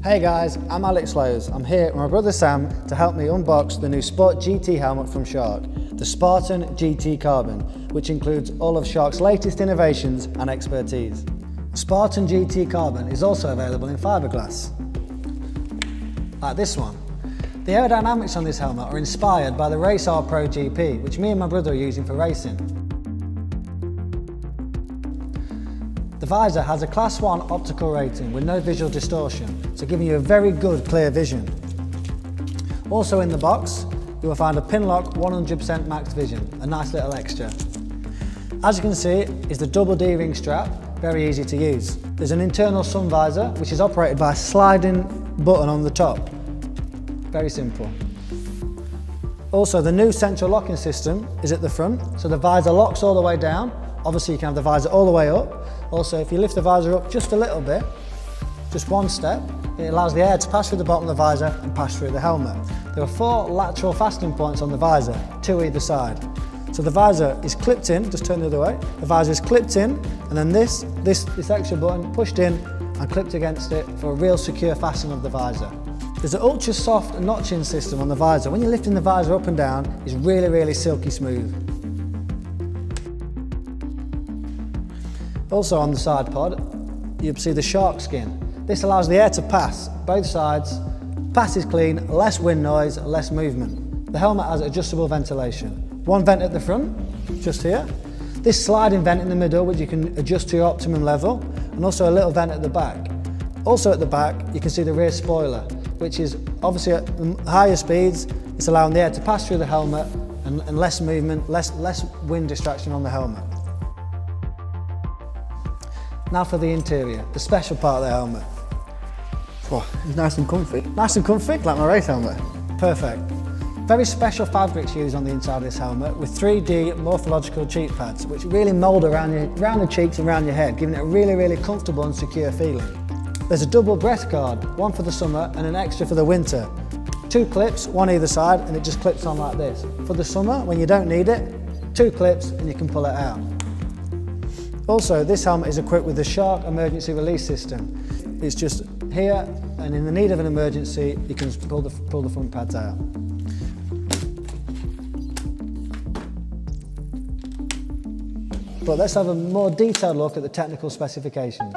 Hey guys, I'm Alex Lowe's. I'm here with my brother Sam to help me unbox the new Sport GT helmet from Shark, the Spartan GT Carbon, which includes all of Shark's latest innovations and expertise. Spartan GT Carbon is also available in fiberglass, like this one. The aerodynamics on this helmet are inspired by the Visor Pro GP, which me and my brother are using for racing. The visor has a Class 1 optical rating with no visual distortion, so giving you a very good clear vision. Also in the box, you will find a Pinlock 100% max vision, a nice little extra. As you can see, is the double D-ring strap, very easy to use. There's an internal sun visor, which is operated by a sliding button on the top. Very simple. Also, the new central locking system is at the front, so the visor locks all the way down. Obviously, you can have the visor all the way up. Also, if you lift the visor up just a little bit, just one step, it allows the air to pass through the bottom of the visor and pass through the helmet. There are 4 lateral fastening points on the visor, 2 either side. So the visor is clipped in, just turn the other way. The visor is clipped in, and then this extra button pushed in and clipped against it for a real secure fastening of the visor. There's an ultra soft notching system on the visor. When you're lifting the visor up and down, it's really silky smooth. Also on the side pod, you'll see the shark skin. This allows the air to pass both sides, passes clean, less wind noise, less movement. The helmet has adjustable ventilation. One vent at the front, just here. This sliding vent in the middle, which you can adjust to your optimum level, and also a little vent at the back. Also at the back, you can see the rear spoiler, which is obviously at higher speeds, it's allowing the air to pass through the helmet and less movement, less wind distraction on the helmet. Now for the interior, the special part of the helmet. Oh, it's nice and comfy. Nice and comfy? Like my race helmet. Perfect. Very special fabrics used on the inside of this helmet with 3D morphological cheek pads, which really mould around the cheeks and around your head, giving it a really comfortable and secure feeling. There's a double breath guard, one for the summer and an extra for the winter. 2 clips, one either side, and it just clips on like this. For the summer, when you don't need it, 2 clips and you can pull it out. Also, this helmet is equipped with the Shark emergency release system. It's just here, and in the need of an emergency, you can pull the front pads out. But let's have a more detailed look at the technical specifications.